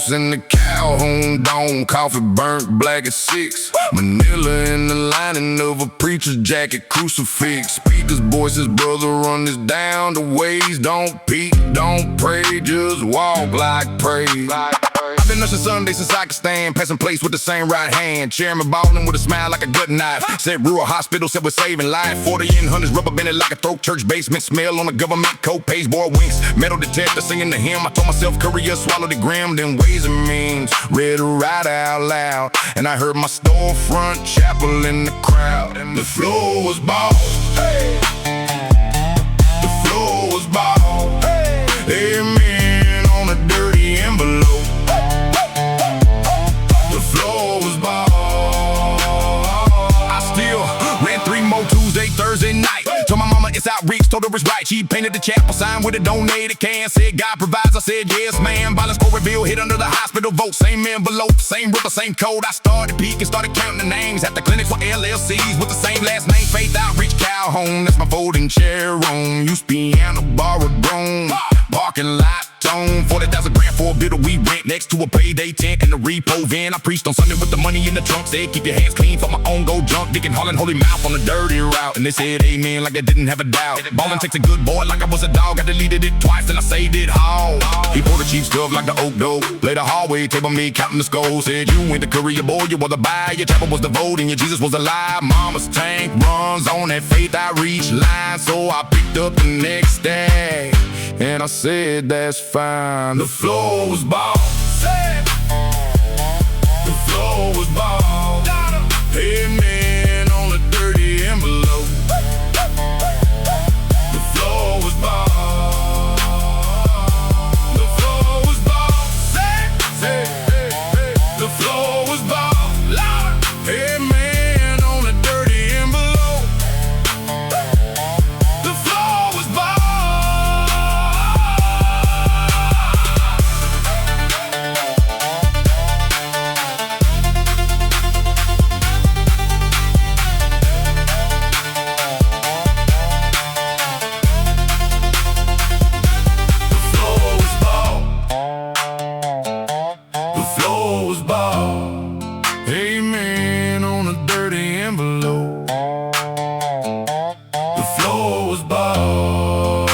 boss in the Calhoun Dome, coffee burnt black at 6. Manila in the lining of a preacher's jacket, crucifix. Speakers, voices, brother, run this down. The ways don't peek, don't pray, just walk like praise. I've been nursing Sunday since I could stand, passing place with the same right hand. Chairman ballin' with a smile like a gut knife. Said rural hospital, said we're saving life. 40 and hundreds, rubber banded like a throat. Church basement, smell on the government co-pays. Boy winks, metal detector singing the hymn. I told myself courier, swallowed it grim. Then ways and means, read to write out loud. And I heard my storefront chapel in the crowd. And the floor was bald. Hey. The floor was bald. Hey. Amen on a dirty envelope. Thursday night, told my mama it's outreach, told her it's right. She painted the chapel sign with a donated can. Said God provides, I said yes man. Violence for reveal, hit under the hospital vote. Same envelope, same ripper, same code. I started peeking, started counting the names. At the clinics were LLCs with the same last name. Faith Outreach Calhoun, that's my folding chair on. Used piano, borrowed drone. Parking lot tone, 40,000 grand for a bit of weed rent. Next to a payday tent and a repo van. I preached on Sunday with the money in the trunk. Said keep your hands clean for my own go junk. Dickin' Holland holy mouth on the dirty route. And they said amen like they didn't have a doubt. Ballin' takes a good boy like I was a dog. I deleted it twice and I saved it all. He poured the cheap stuff like the oak dough. Played the hallway, table me counting the skulls. Said you went the courier boy, you were the buy. Your chapel was the vote and your Jesus was alive. Mama's tank runs on that Faith Outreach line. So I picked up the next day and I said that's fine. The floor was bald. The floor was bald. Amen on a dirty envelope. The floor was bald. The floor was bald. The floor was bald. Amen on a dirty envelope. The floor was bald. Amen on a dirty envelope. The floor was bald.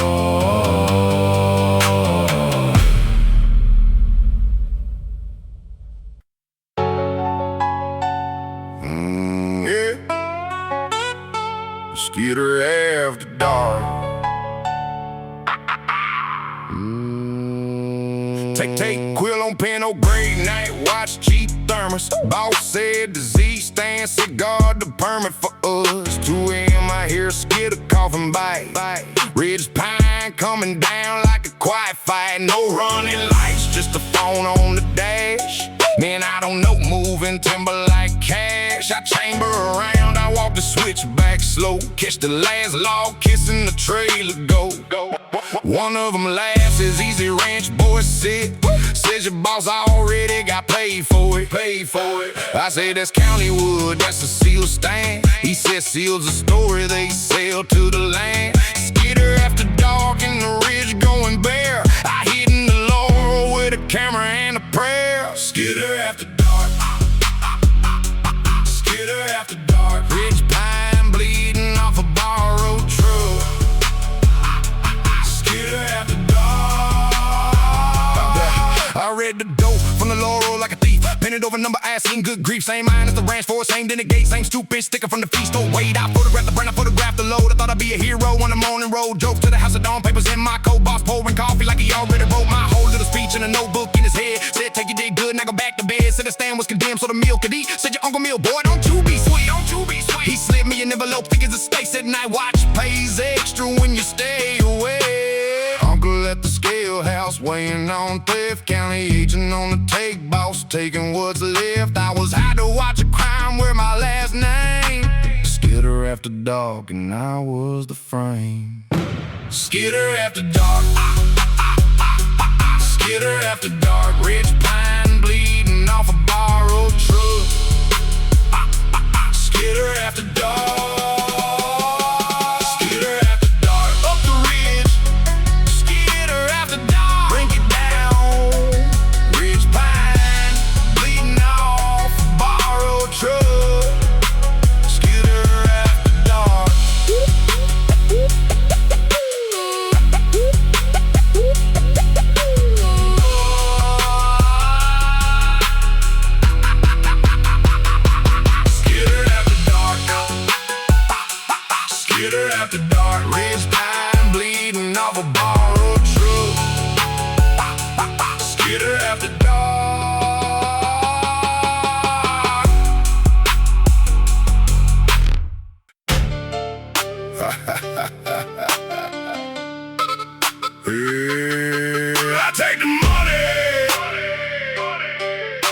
Yeah. Skidder after dark. Take, quill on pen, oh great night, watch cheap thermos. Boss said the Z stand, cigar the permit for us. 2 a.m. I hear Skidder coughing bite. Ridge pine coming down like a quiet fight. No running lights, just a phone on the dash. Man, I don't know, moving timber like cash. I chamber around, I walk the switchback slow. Catch the last log, kissing the trailer go. One of them laughs, as Easy Ranch boy sit. Says your boss already got paid for it. I say that's county wood, that's a seal stand. He says seal's a story they sell to the land. Skidder after dark in the ridge going bare. I hid in the laurel with a camera and a prayer. Skidder after dark. Skidder after dark. Ridge pine bleeding off a borrowed truck. Skidder after dark. I read the dope from the laurel like a thief. Painted over number, I seen good grief. Same mine as the ranch for same dinner gate. Same stupid sticker from the feast. Don't wait, I photographed the brand, I photographed the load. I thought I'd be a hero on the morning road. Jokes to the house of dawn, papers in my coat. Boss pouring coffee like he already wrote my whole little speech in a notebook in his head. Said take your day good, now go back to bed. Said the stand was condemned so the meal could eat. Said your Uncle Mill, boy, don't you be sweet, don't you be sweet. He slid me an envelope, thick as a steak. Said night watch pays extra when you stay away. Uncle at the scale house, weighing on theft. County agent on the take, boss taking what's left. I was high to watch a crime wear my last name. Skidder after dark, and I was the frame. Skidder after dark. Skidder after dark. Ridge pine bleeding off a borrowed truck. Skidder after dark. Pine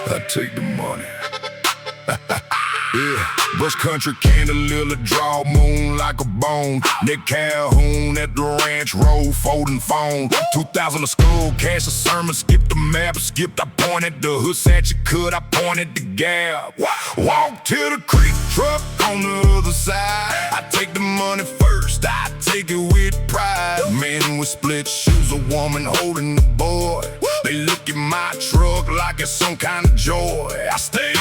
I take the money. Yeah, Bush country candy, little draw, moon like a bone. Nick Calhoun at the ranch road, folding phone. 2000 to school, cash a sermon, skipped the map, skipped, I pointed the hood, said you could, I pointed the gap. Walk to the creek, truck on the other side. I take the money first, I take it with pride. Man with split shoes, a woman holding the boy. They look at my truck like it's some kind of joy. I stay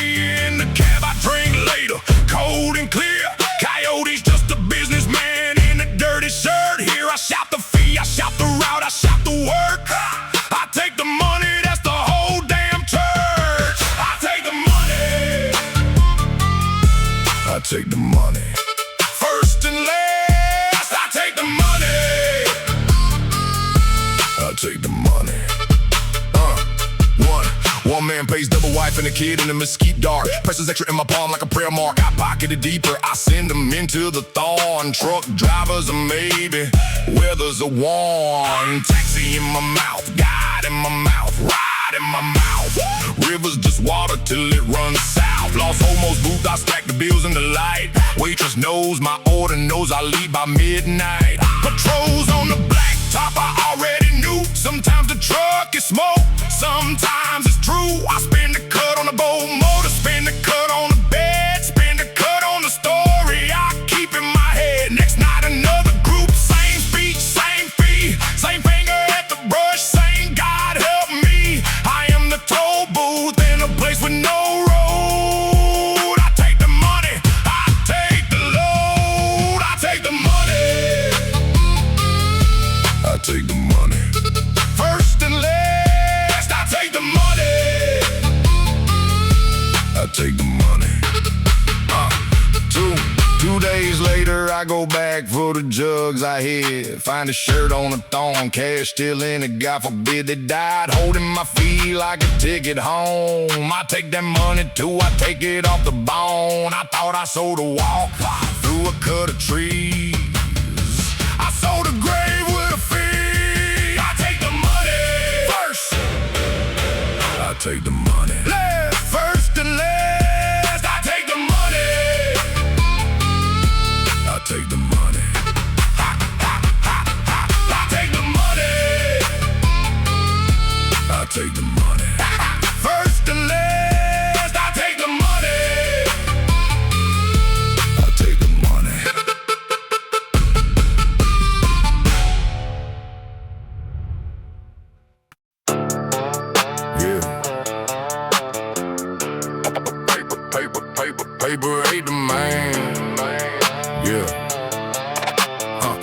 in the cab, I drink later, cold and clear. Coyote's just a businessman in a dirty shirt. Here I shout the fee, I shout the route, I shout the work. I take the money, that's the whole damn church. I take the money. I take the money. First and last, I take the money. I take the money. One man pays double wife and a kid in a mesquite dark. Presses extra in my palm like a prayer mark. I pocket it deeper, I send them into the thorn. Truck drivers a maybe, weather's a warn. Taxi in my mouth, God in my mouth, ride in my mouth. Rivers just water till it runs south. Lost almost moved, I stack the bills in the light. Waitress knows my order, knows I leave by midnight. Patrols on the black top, I already knew. Sometimes the truck is smoke, sometimes it's true. I spin the cut on the boat motor, spin the cut on the bed, spin the cut on the story I keep in my head. Next night another group, same speech, same fee, same finger at the brush, same God help me. I am the toll booth in a place with no road. I take the money, I take the load. I take the money. I take the money. First and last, I take the money. I take the money. 2 days later, I go back for the jugs I hid. Find a shirt on a thong, cash still in it, God forbid they died. Holding my feet like a ticket home. I take that money too, I take it off the bone. I thought I sold a walk through a cut of trees. I sold a grave with a fee. I take the money first. I take the money. Last, first and last, I take the money. I take the money. I take the money. I take the money. First and last, I take the money. I take the money. Yeah. Paper ain't the man. Yeah.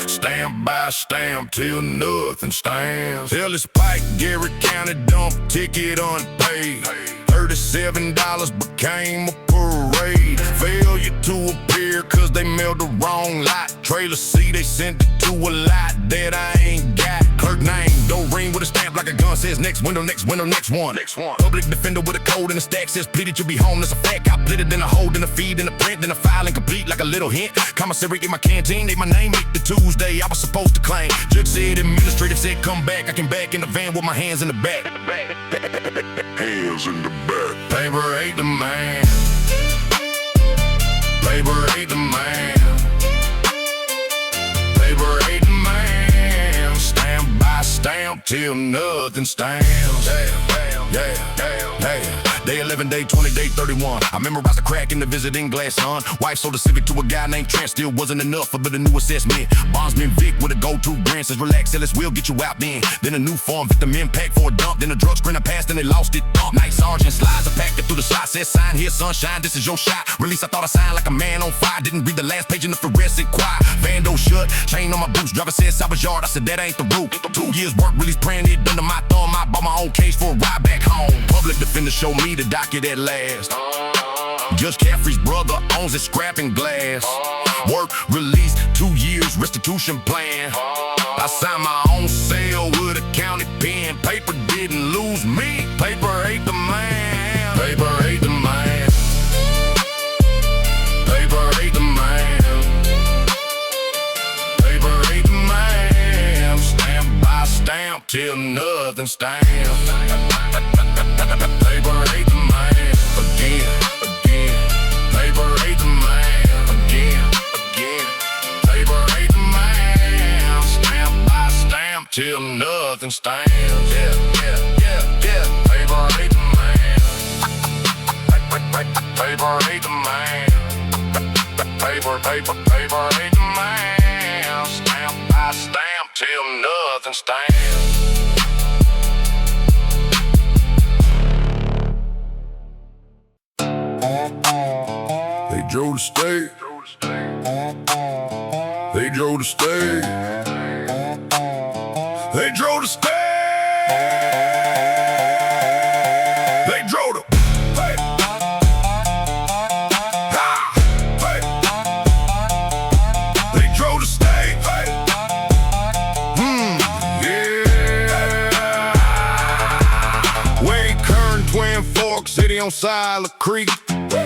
Stamp by stamp till nothing stands. Tell it's Pike, Gary County dump ticket unpaid. $37 became a parade. Failure to appear cause they mailed the wrong lot. Trailer C, they sent it to a lot that I ain't got. Clerk name, don't ring with a stamp like a gun. Says next window, next window, next one. Public defender with a code and a stack says pleaded you'll be home. That's a fact. I pleaded, then I hold, then I feed, then I print, then I file incomplete like a little hint. Commissary in my canteen, they my name make the Tuesday I was supposed to claim. Judge said administrative said come back. I came back in the van with my hands in the back. Hands in the back. Paper ain't the man. Paper ain't the man. Paper ain't the man. Stamp by stamp till nothing stands. Yeah. Day 11, day 20, day 31. I memorized the crack in the visiting glass, son. Wife sold a Civic to a guy named Trent. Still wasn't enough for the new assessment. Bondsman Vic with a go-to brand says relax, Ellis will get you out then. Then a new form, victim impact for a dump. Then a drug screen I passed and they lost it. Night sergeant slides, I packed it through the slot. Says sign here, sunshine, this is your shot. Release, I thought I signed like a man on fire. Didn't read the last page in the fluorescent choir. Van door shut, chain on my boots. Driver said salvage yard, I said that ain't the route. 2 years work, release praying it under my thumb. I bought my own case for a ride back home. Public defender showed me the docket at last. Judge Caffrey's brother owns it, scrapping glass. Work, release, 2 years, restitution plan. I signed my own sale with a county pen. Paper didn't lose me. Paper ain't the man. Paper ain't the man. Paper ain't the man. Paper ain't the man. Stamp by stamp till nothing stands. Paper ain't the man. nothing stands. Yeah, yeah, yeah, yeah. Paper ain't the man. Paper ain't the man. Paper ain't the man. Stamp by stamp till nothing stands. They drove to stay. They drove to stay. They drove to stay. They drove to hey. Ah, hey. They drove to stay. Hey. Yeah. Wade Kern, Twin Forks, City on Sila Creek.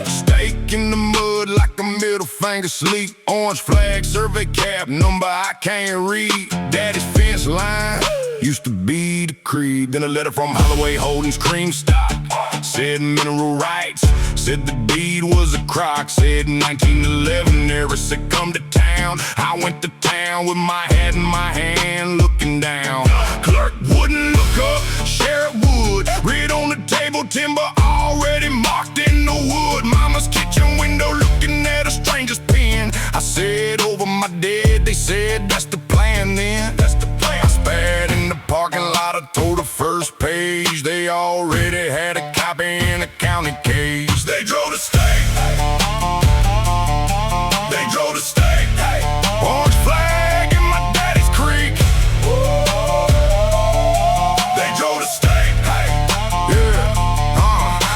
Steak in the mud like a middle finger sleep. Orange flag, survey cap, number I can't read. Daddy's fence line used to be the creed. Then a letter from Holloway Holdings Cream Stock. Said mineral rights, said the deed was a crock. Said 1911, Eris said come to town. I went to town with my hat in my hand, looking down. Clerk wouldn't look up, sheriff would. Read on the table, timber already marked in the wood. Mama's kitchen window looking at a stranger's pen. I said over my dead, they said that's the plan then. That's the plan. I spared in the parking lot, I told the first page. They already had a copy in a county case. They drove to state. They drove to state. Orange flag in my daddy's creek. They drove to state. Yeah.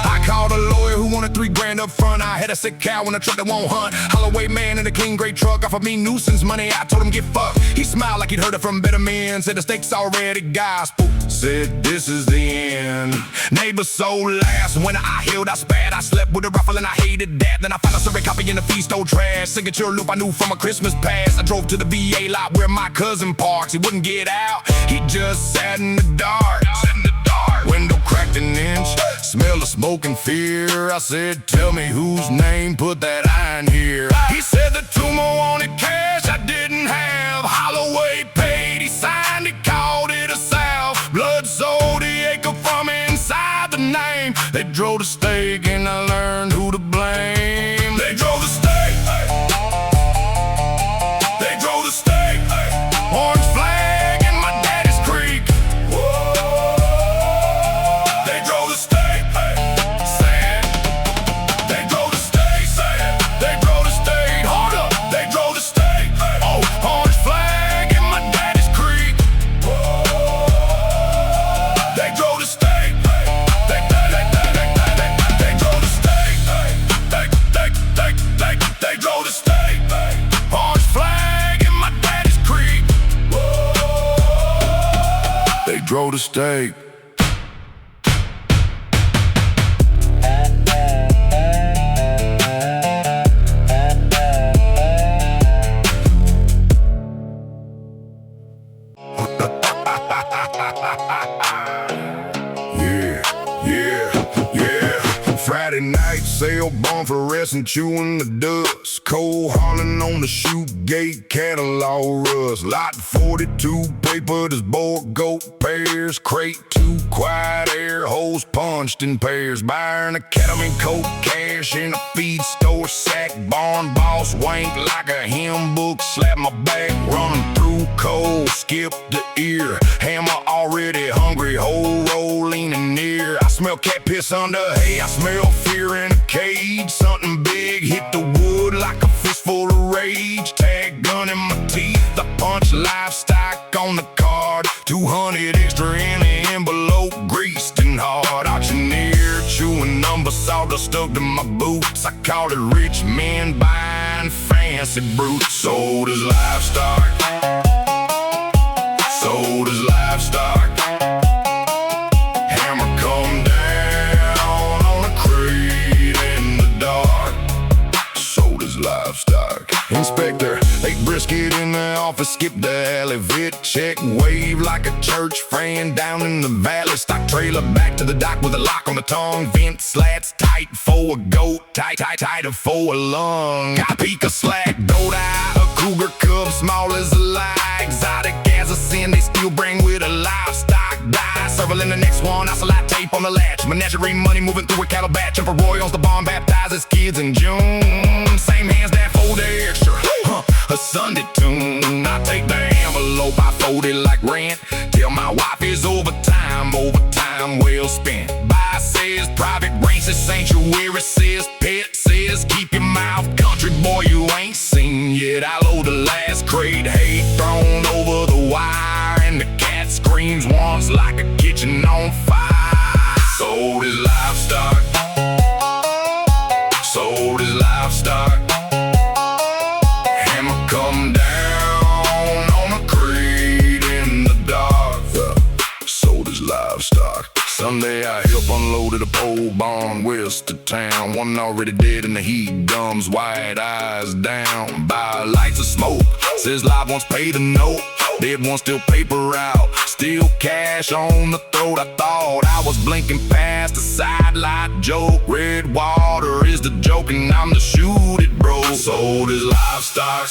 I called a lawyer who wanted $3 grand up front. I had a sick cow in a truck that won't hunt. Holloway man in a clean gray truck offered me nuisance money. I told him get fucked. He smiled like he'd heard it from better men. Said the stakes already gospel. Said this is the end. Neighbors so last. When I healed, I spat. I slept with a rifle and I hated that. Then I found a survey copy in the feast old trash. Signature loop I knew from a Christmas past. I drove to the VA lot where my cousin parks. He wouldn't get out. He just sat in the dark. Window cracked an inch. Smell of smoke and fear. I said, tell me whose name put that iron here. He said the tumor wanted cash I didn't have. Holloway paid, he signed it, called it a salve. Blood sold the acre from inside the name. They drove the stake and I learned who to blame. They drove the stake. They drove the stake. Orange flag in my daddy's creek. They drove the stake. Sad. They drove the stake. Sad. They drove the stake. Hold up. They drove the stake. Oh, orange flag in my daddy's creek. They drove the stake. They drove the stake. They drove the stake. Orange flag in my daddy's creek. They drove the stake. Friday night, sail barn fluorescent, chewing the dust. Cold hauling on the chute gate, catalog rust. Lot 42, paper, this board, goat pairs. Crate 2, quiet air, hose punched in pairs. Buying a cattleman coat, cash in a feed store sack. Barn boss wank like a hymn book, slap my back, running through cold, skip the ear. Hammer already hungry, whole roll leaning near. I smell cat piss under hay, I smell fear in a cage. Something big hit the wood like a fistful of rage. Tag gun in my teeth, I punch livestock on the card. 200 extra in the envelope, greased and hard. Auctioneer, chewing number sawdust stuck to my boots. I call it rich men buying fancy brutes. Sold as livestock. Sold as livestock. Hammer come down on a crate in the dark. Sold as livestock. Inspector, ate brisket in the office, skip the alley, vid check, wave like a church friend down in the valley. Stock trailer back to the dock with a lock on the tongue. Vent slats tight for a goat, tighter for a lung. Got peak a slack, goat eye, a cougar cub, small as a lie. Exotic as a sin, they still bring with a livestock. in the next one, I slide tape on the latch. Menagerie money moving through a cattle batch. And for Roy owns the barn, baptizes kids in June. Same hands that fold the extra, a Sunday tune. I take the envelope, I fold it like rent. Tell my wife it's overtime well spent. Buy says private range sanctuary says pet says keep your mouth country boy you ain't seen yet. I load the last crate, hay thrown over the wire, and the cat screams once like a kitchen on fire. Sold his livestock, sold his livestock. Hammer come down on a crate in the dark. Sold his livestock. Sunday I help unloaded a pole barn west of town. One already dead in the heat, gums wide, eyes down. Buy lights of smoke, says live ones paid a note. Dead ones still paper out, still cash on the throat. I thought I was blinking past the side light joke. Red water is the joke and I'm the shoot it bro. Sold his livestock,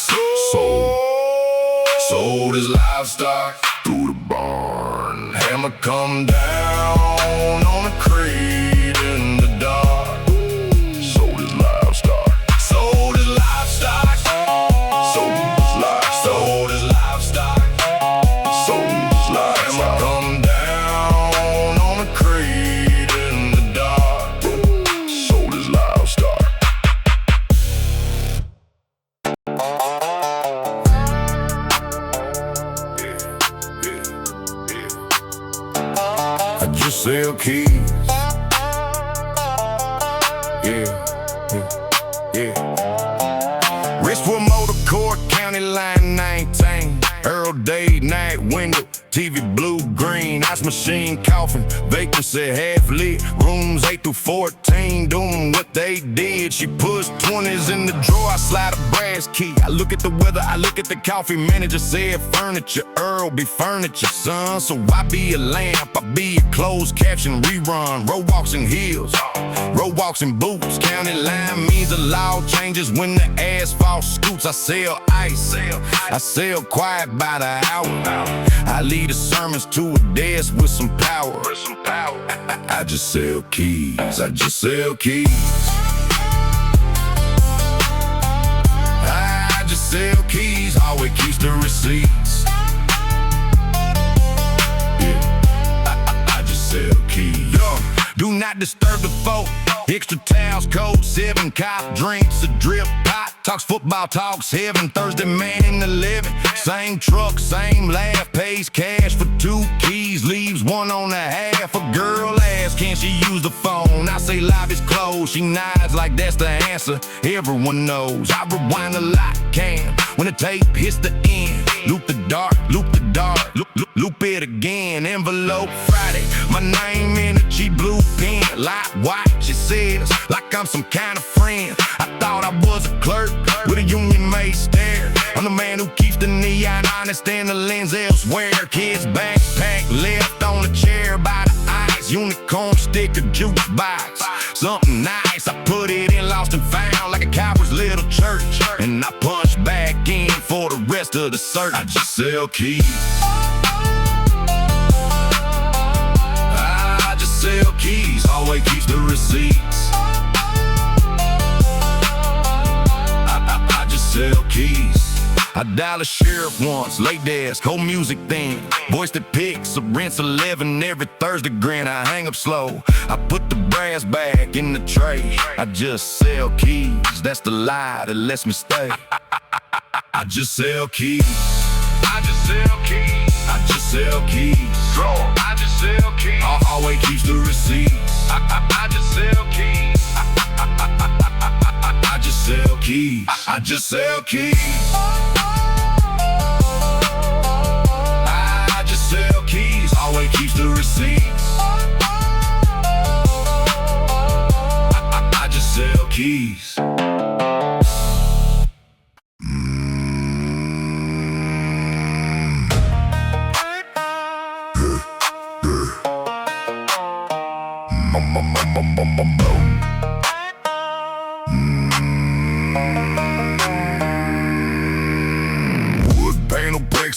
sold his livestock through the barn. Hammer come down on a crate in the dark. Sold his livestock, sold his livestock, sold his livestock, sold his livestock, sold his livestock. Hammer come down on a crate in the dark. Sold his livestock. I just sell keys. Yeah. Wristwood Motor Court, County Line 19. Earl Day, night window, TV blue, green, ice machine, coffin, vacancy half lit, rooms 8 through 14, doing what they did. She pushed 20s in the drawer, I slide a brass key. I look at the weather, I look at the coffee manager, said furniture, Earl be furniture, son. So I be a lamp, I be a closed caption rerun, road walks and heels, road walks and boots. County line means the law changes when the asphalt scoots. I sell ice, I sell quiet by the hour. I lead the sermons to a desk with some power. I just sell keys, I just sell keys. I just sell keys, always keeps the receipts. Yeah, I just sell keys. Yo, do not disturb the folk. Extra towels, code 7, cop drinks, a drip pot. Talks football, talks heaven, Thursday man in the living. Same truck, same laugh, pays cash for 2 keys, leaves 1 on the half. A girl asks, can she use the phone? I say live is closed, she nods like that's the answer. Everyone knows, I rewind the lock cam when the tape hits the end. Loop the dark, loop it again. Envelope Friday, my name in a cheap blue pen. Light white, she says, like I'm some kind of friend. I thought I was a clerk with a union made stare. I'm the man who keeps the neon honest and the lens elsewhere. Kids backpack left on the chair by the ice. Unicorn sticker jukebox, something nice. I put it in lost and found like a cowboy's little church, and I punch back in for the rest of the search. I just sell keys. I just sell keys, always keeps the receipts. I just sell keys. I dial a sheriff once, late desk, whole music thing. Voice that picks, a rents 11 every Thursday grin. I hang up slow, I put the brass back in the tray. I just sell keys, that's the lie that lets me stay. I just sell keys. I just sell keys. I just sell keys. I just sell keys. Always keeps the receipts. I just sell keys. I just sell keys. I just sell keys. I just sell keys. Always keeps the receipts. I just sell keys.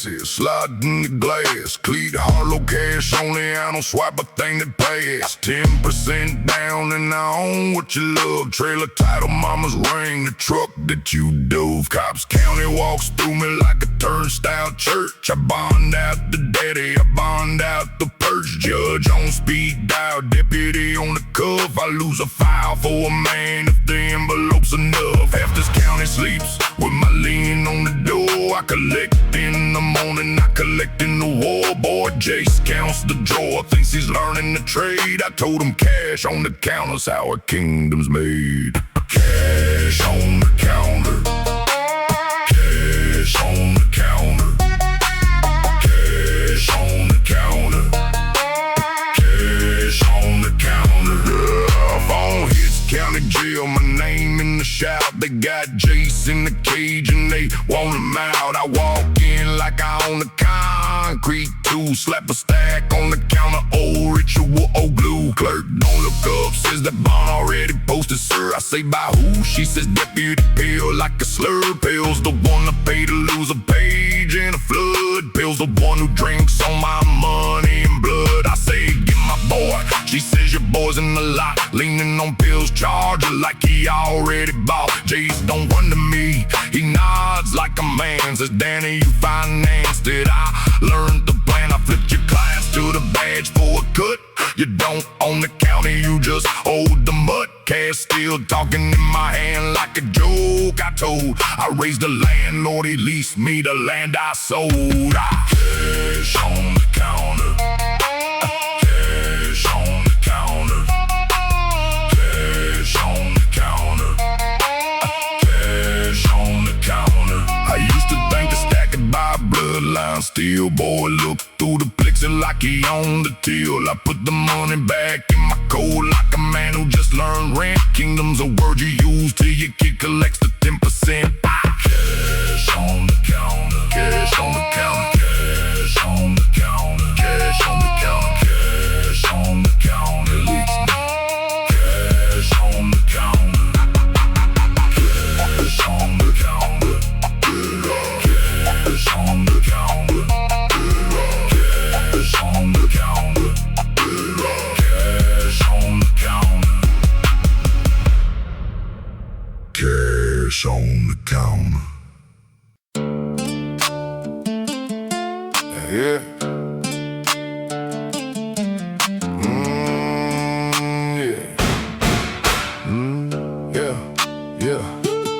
glasses, sliding the glass. Cleat Harlow cash only, I don't swipe a thing that pass. 10% down and I own what you love. Trailer title, mama's ring, the truck that you dove. Cops County walks through me like a turnstile church. I bond out the daddy, I bond out the purge. Judge on speed dial, deputy on the cuff. I lose a file for a man if the envelope's enough. Half this county sleeps with my lean on the door. I collect in the morning, I collect in the war. Boy, Jace counts the drawer, thinks he's learning the trade. I told him cash on the counter's how a kingdom's made. Cash on the counter. Cash on the counter. Cash on the counter. Cash on the counter. Yeah, phone hits county jail, my name in the shout. They got Jace in the cage and they want him out. I walk in like I own the concrete too. Slap a stack on the counter, old ritual, old glue. Clerk don't look up, says that bond already posted, sir. I say by who? She says deputy pill, like a slur. Pills the one to pay to lose a page in a flood. Pills the one who drinks on my money and blood. I say get my boy, she says your boy's in the lot, leaning on pills, charger like he already bought. Jace don't run to me, he nods like a man. Says Danny, you financed it, I learned the plan. I flipped your class to the badge for a cut. You don't own the county, you just owed the mud. Cash still talking in my hand like a joke. I told, I raised the landlord, he leased me the land I sold. Cash on the counter. Cash on the counter. Cash on the counter. Cash on the counter. I used to think the stack it by bloodline still. Boy, look through the plexi like he owned the till. I put the money back in my coat like a man who just learned rent. Kingdom's a word you use till your kid collects the 10%. Cash on the counter. Cash on the counter. Cash on the counter. Cash on the counter. Cash on the counter. Leaks me. Cash on the counter. Cash on the counter. Cash on the counter. Cash on the counter. Cash on the counter. Cash on the counter. Yeah.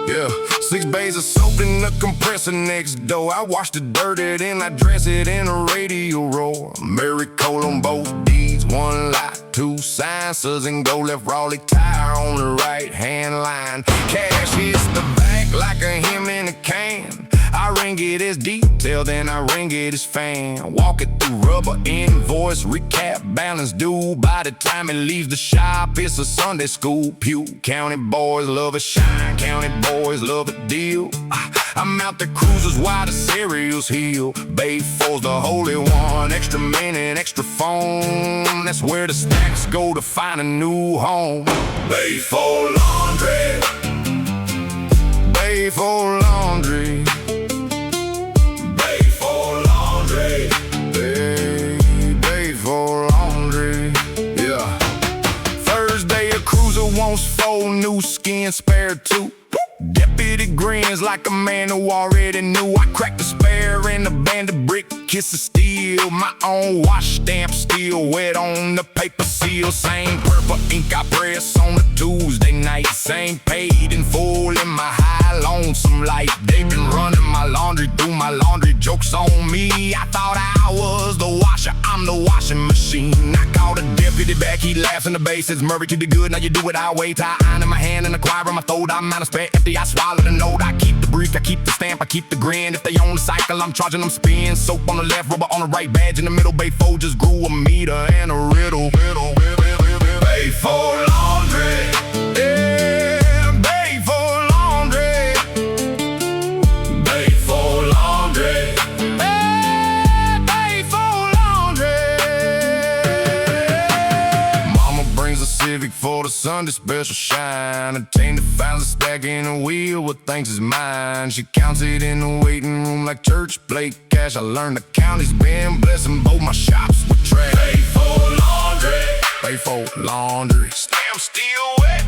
Yeah. 6 bays of soap in the compressor next door. I wash the dirt it and I dress it in a radio roll. Mary Cole on both deeds, 1 lot, 2 signers, and go left Raleigh tire on the right hand line. Cash hits the bank like a hymn in a can. I ring it as detail, then I ring it as fan. Walk it through rubber, invoice, recap, balance due. By the time it leaves the shop, it's a Sunday school pew. County boys love a shine, county boys love a deal. I'm out the cruisers while the cereals heal. Bay 4's the holy one, extra minute, extra phone. That's where the stacks go to find a new home. Bay 4 laundry. Bay 4 laundry. Bay 4 laundry. Yeah. Thursday a cruiser wants 4 new skins, spare 2. Deputy grins like a man who already knew. I cracked the spare and the band of brick, kiss of steel. My own wash stamp still wet on the paper seal. Same purple ink I press on a Tuesday night. Same paid in full in my high lonesome light. They been running my laundry, do my laundry, jokes on me. I thought I was the washer, I'm the washing machine. I called a deputy back, he laughs in the bass, says Murray to the good, now you do it our way. Tie iron in my hand and a choir in my throat. I'm out of spare empty, I swallow the note. I keep the brief, I keep the stamp, I keep the grin. If they on the cycle, I'm charging them spin. Soap on the left, rubber on the right, badge in the middle. Bay 4 just grew a meter and a riddle. Bay 4 laundry. Yeah, Bay 4 laundry. Bay 4 laundry. Yeah, Bay 4 laundry. Mama brings a Civic for the Sunday this special shine. Attained to find a stack in the wheel, what thinks is mine. She counts it in the waiting room like church plate cash. I learned to count, it's been blessing both my shops with trash. Pay for laundry, pay for laundry. Stamp still wet,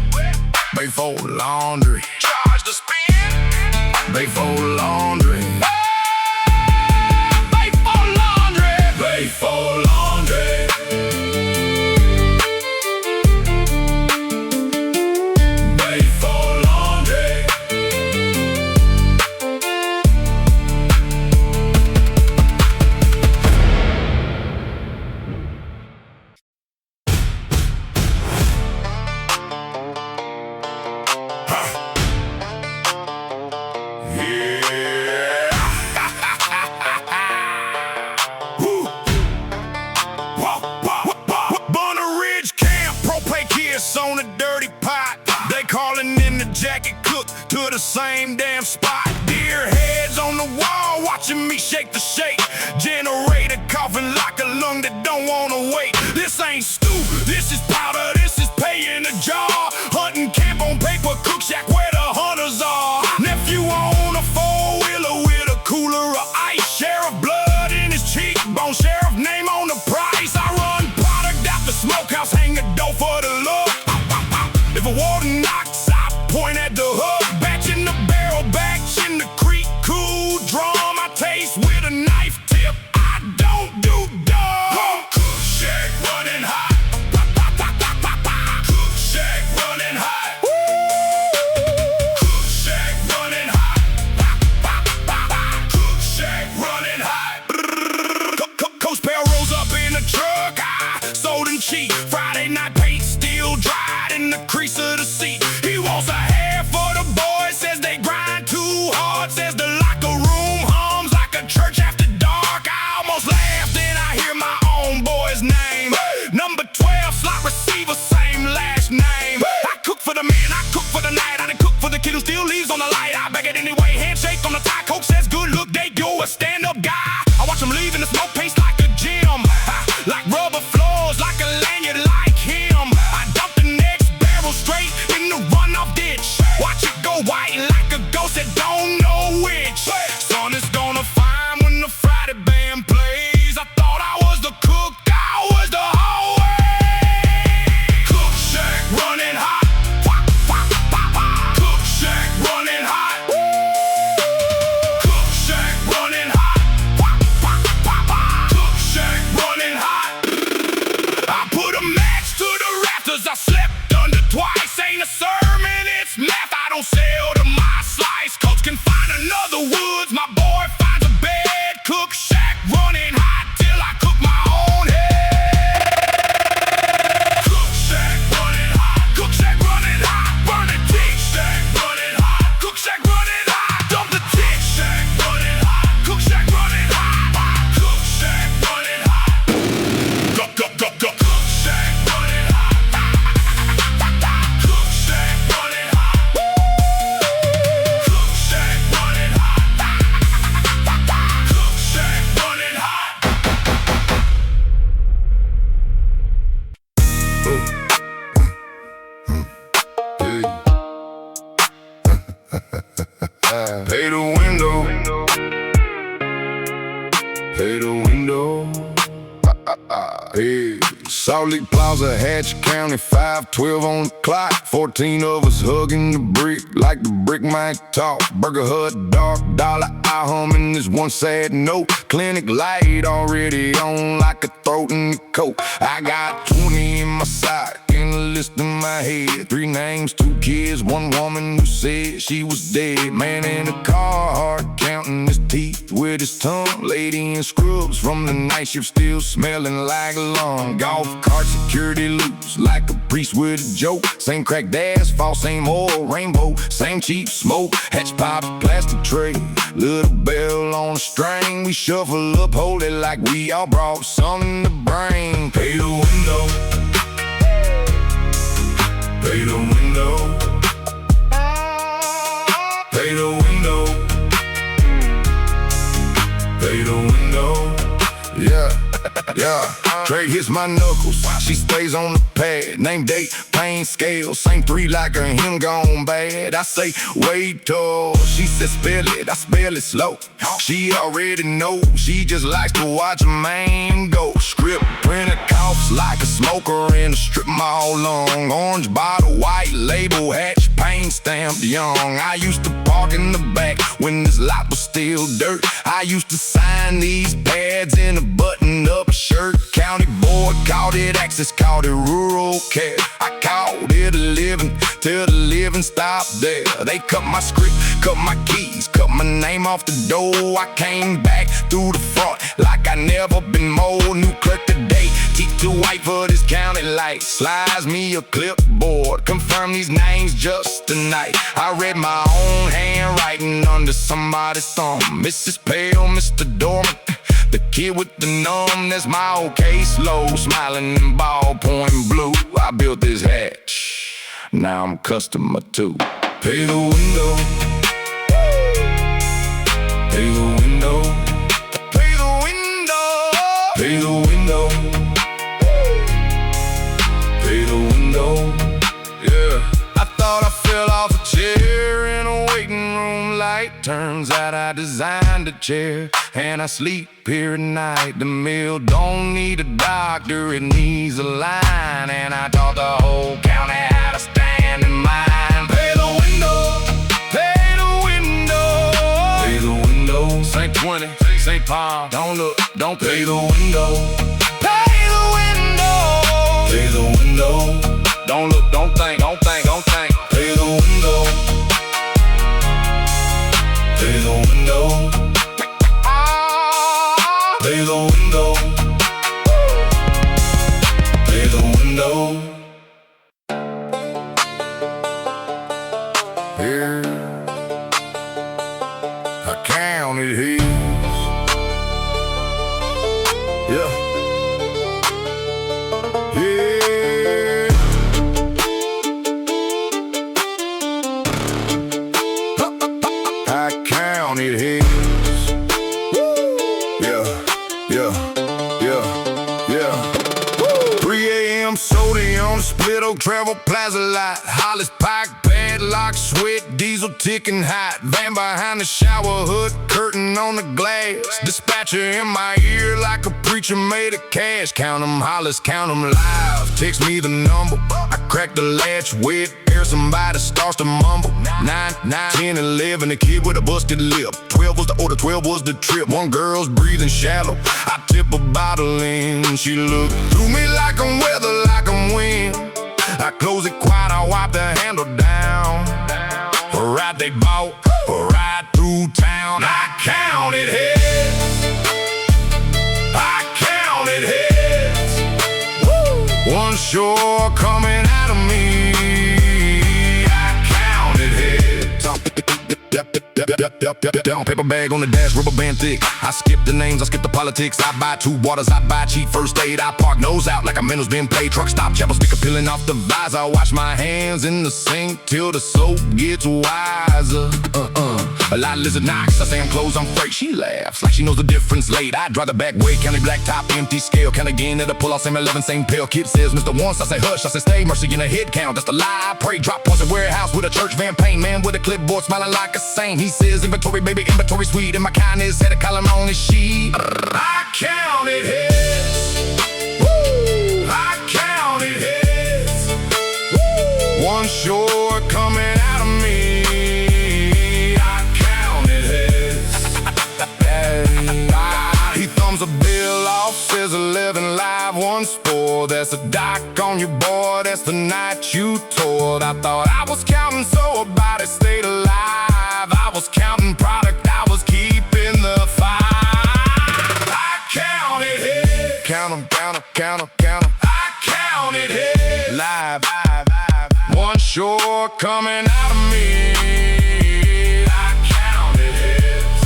pay for laundry. Charge to spin, pay for laundry. Pay for laundry, pay for laundry. On a dirty pot, they calling in the jacket cook to the same damn spot. Deer heads on the wall watching me shake the shake. Generator coughing like a lung that don't wanna wait. This ain't stew, this is powder, this is pay in a jar. Hunting camp on paper, Cookshack where the hunters are. Nephew on a four-wheeler with a cooler of ice. Sheriff blood in his cheekbone, sheriff name on the price. I run product out the smokehouse, hang a dough for the look. If a warden knocks, I point at the hook. Batch in the barrel, batch in the creek. Cool drum, I taste with a knife tip. I don't do dumb. Cookshack running hot. Cookshack running hot. Cookshack running hot. Cookshack running hot. Coach Pale rolls up in the truck. Sold and cheap. Friday night paint still dried in the crease of the seat. He wants a half for the boys, says they grind too hard. Says the locker room hums like a church after dark. I almost laughed, then I hear my own boy's name. Number 12, slot receiver, same last name. I cook for the man, I cook for the night. I done cook for the kid who still leaves on the light. I beg it anyway, handshake on the tie. Coach says good look, they go a stand-up guy. I watch him leave in the smoke paste like a gym. Like rubber floors, like a lanyard, like him. I dump the next barrel straight in the runoff ditch. Watch it go white like a ghost that don't know which. Sun is gonna find when the Friday band plays. I thought I was the cook, I was the hallway. Cookshack running hot. Cookshack running hot. Cookshack running hot. Cookshack running hot. I put a match to the rafters, I slept under twice. Ain't a sermon, it's math. I don't sell to my slice. Coach can find another woods, my boy finds a bed. Cookshack running hot till I cook my own head. Cookshack running hot. Cookshack running hot. Burn it deep. Cookshack running hot. Cookshack running hot. Dump the dick. Cookshack running hot. Cookshack running hot. Cookshack running hot. Go, go, go, go. Cookshack running hot. Cookshack running hot. Cookshack running hot. Cookshack running hot. Pay the window. Pay the window. Hey, Salt Lake Plaza, Hatch County, 512 on the clock. 14 of us hugging the brick like the brick might talk. Burger Hut, dark dollar, I humming this one sad note. Clinic light already on like a throat in the coat. I got 20 in my sock and a list in my head. 3 names, 2 kids, 1 woman who said she was dead. Man in a car, hard counting his teeth with his tongue. Lady in scrubs from the night shift still smelling like a lung. Golf cart security loops like a priest with a joke. Same cracked asphalt, same oil rainbow, same cheap smoke. Hatch pops, plastic tray, little bell on a string. We shuffle up, hold it like we all brought something to bring. Pay the window. Pay the window. Pay the window. Pay the window. Yeah. Yeah, Dre hits my knuckles. She stays on the pad. Name, date, pain scale. Same 3 like her, him gone bad. I say, wait till. She said, spell it. I spell it slow. She already knows. She just likes to watch a man go. Script printer coughs like a smoker in a strip mall long. Orange bottle, white label, hatch, paint stamped young. I used to park in the back when this lot was still dirt. I used to sign these pads in a button-up shirt. County board called it access, called it rural care. I called it a living till the living stopped there. They cut my script, cut my keys, cut my name off the door. I came back through the front like I never been more. New clerk today, teeth too white for this county light. Slides me a clipboard, confirm these names just tonight. I read my own handwriting under somebody's thumb. Mrs. Pale, Mr. Dormant, the kid with the numbness, my old caseload, smiling in ballpoint blue. I built this hatch, now I'm customer 2. Pay the window, pay the window, pay the window, pay the window, pay the window. Yeah, I thought I fell off a chair in a waiting room light. Turns out I designed a chair and I sleep here at night. The mill don't need a doctor, it needs a line. And I taught the whole county how to stand in line. Pay the window, pay the window, pay the window. St. 20, St. Paul, don't look, don't pay the window. Pay the window, pay the window. Don't look, don't think, don't think, don't think. Pay the window, pay the window, pay the window, pay the window. Here, I counted his. Yeah, yeah. I counted his. Yeah. 3 a.m. Sody on the split oak travel plaza lot. Hollis Pike, padlock, sweat, diesel ticking hot. Van behind the shower hood, curtain on the glass. Dispatcher in my ear like a preacher made of cash. Count 'em Hollis, count 'em live. Text me the number. I crack the latch with air, somebody starts to mumble. 9, 10, 11, a kid with a busted lip. 12 was the order, 12 was the trip. One girl's breathing shallow. I tip a bottle in. She looked through me like I'm weather, like I'm wind. I close it quiet, I wipe the handle down. A ride they bought, a ride through town. I counted heads, I counted heads. Woo! One sure coming out of me. I counted heads. Paper bag on the dash, rubber band thick. I skip the names, I skip the politics. I buy 2 waters, I buy cheap first aid. I park nose out like a man who's been played. Truck stop, chapel speaker peeling off the visor. I wash my hands in the sink till the soap gets wiser. A lot of lizard knocks, I say I'm closed, I'm freight. She laughs like she knows the difference late. I drive the back way, county black top, empty scale. Count again at a pull off, same 11, same pill. Kid says Mr. Once, I say hush, I say stay. Mercy in a head count, that's the lie. I pray, drop points at warehouse with a church van paint. Man with a clipboard smiling like a saint. He says inventory, baby, inventory sweet. And my kindness had a column on his sheet. I counted heads. Woo! I counted heads. Woo! One sure coming out of me. I counted heads. He thumbs a bill off, says 11 live, 1 spore. That's a dock on your board, that's the night you toured. I thought I was counting, so about it stayed alive. I was counting product, I was keeping the fire. I counted heads. Count 'em, count 'em, count 'em, count 'em. I counted heads. Live. One sure coming out of me. I counted heads.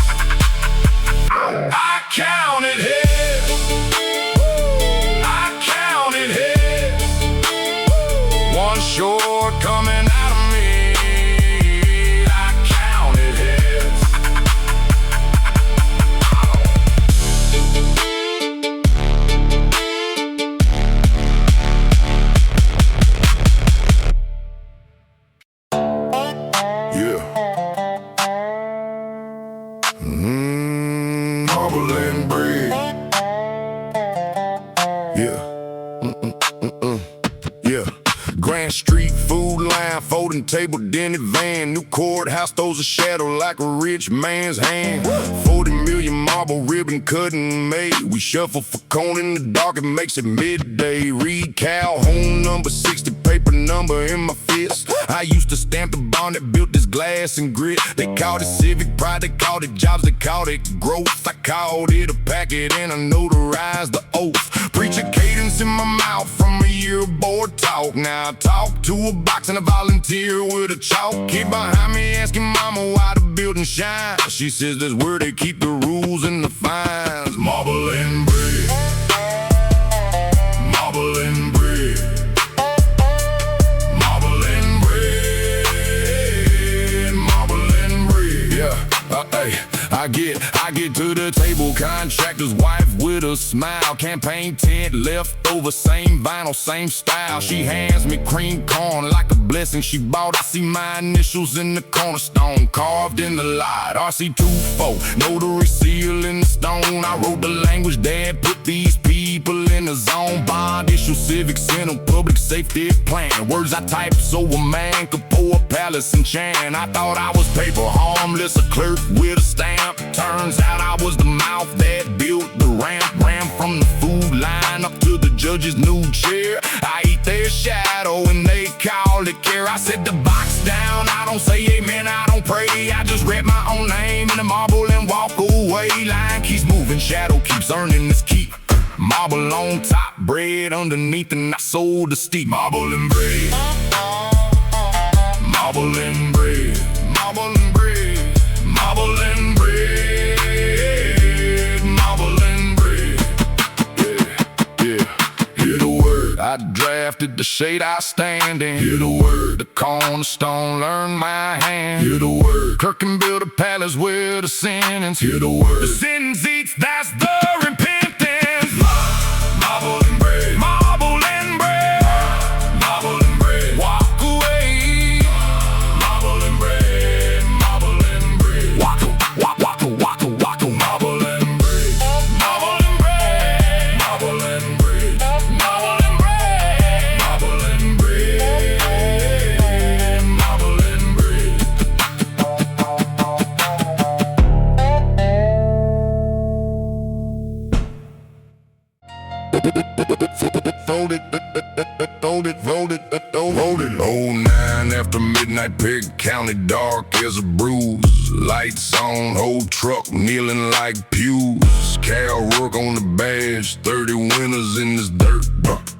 I counted heads. I counted heads. One sure coming out of me. I counted heads. folding table, dented van. New courthouse throws a shadow like a rich man's hand. 40 million marble ribbon cutting made. We shuffle for cone in the dark, it makes it midday. Read Calhoun number 60, paper number in my fist. I used to stamp the bond that built this glass and grit. They called it civic pride, they called it jobs, they called it growth. I called it a packet and I notarized the oath. Preach a cadence in my mouth from a year of board talk. Now I talk to a box and a volunteer with a chalk. Kid behind me asking mama why the building shines. She says that's where they keep the rules and the fines. Marble and bread, marble and bread, marble and bread, marble and bread. Yeah, hey. I get to the table, contractor's wife with a smile. Campaign tent, leftover, same vinyl, same style. She hands me cream corn like a blessing she bought. I see my initials in the cornerstone, carved in the lot. RC24, notary seal in the stone. I wrote the language, Dad put these people in the zone. Bond issue, civic center, public safety plan. Words I type so a man could pour a palace and chant. I thought I was paper harmless, a clerk with a stamp. Turns out I was the mouth that built the ramp. Ran from the food line up to the judge's new chair. I eat their shadow and they call it care. I set the box down, I don't say amen, I don't pray. I just read my own name in the marble and walk away. Line keeps moving, shadow keeps earning its keep. Marble on top, bread underneath, and I sold the steep. Marble and bread, marble and bread, marble and bread, marble and bread, marble and bread. Yeah, hear the word. I drafted the shade I stand in. Hear the word. The cornerstone learned my hand. Hear the word. Kirk can build a palace with a sentence. Hear the word. The sentence eats, that's the repentance. Marble and bread, marble and bread, marble and bread. Walk away. Marble and bread, marble and bread. Walk, walk, walk, walk, walk, marble and bread, marble and bread, marble and bread, marble and bread, marble and bread, marble and bread. Fold it. 09 after midnight, Pig County dark as a bruise. Lights on, whole truck kneeling like pews. Cal work on the badge, 30 winners in this dirt.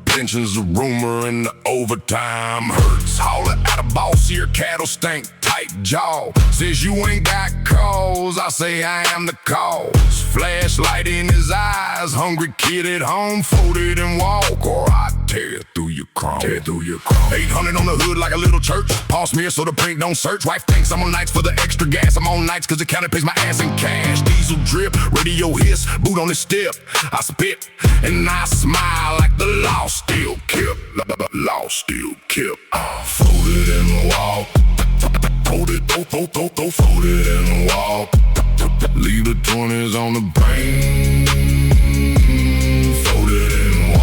Pensions a rumor and the overtime hurts. Holler at a boss here, cattle stank, tight jaw. Says you ain't got cause, I say I am the cause. Flashlight in his eyes, hungry kid at home. Fold it and walk, or I tear through your chrome. 800 on the hood like a little church. Pass me so the brink don't search. Wife thinks I'm on nights for the extra gas. I'm on nights cause the county pays my ass in cash. Diesel drip, radio hiss, boot on the step. I spit and I smile like the law still kept. Law still kept. Fold it and walk. Fold it, fold it and walk. Leave the 20s on the brain. Fold it and walk.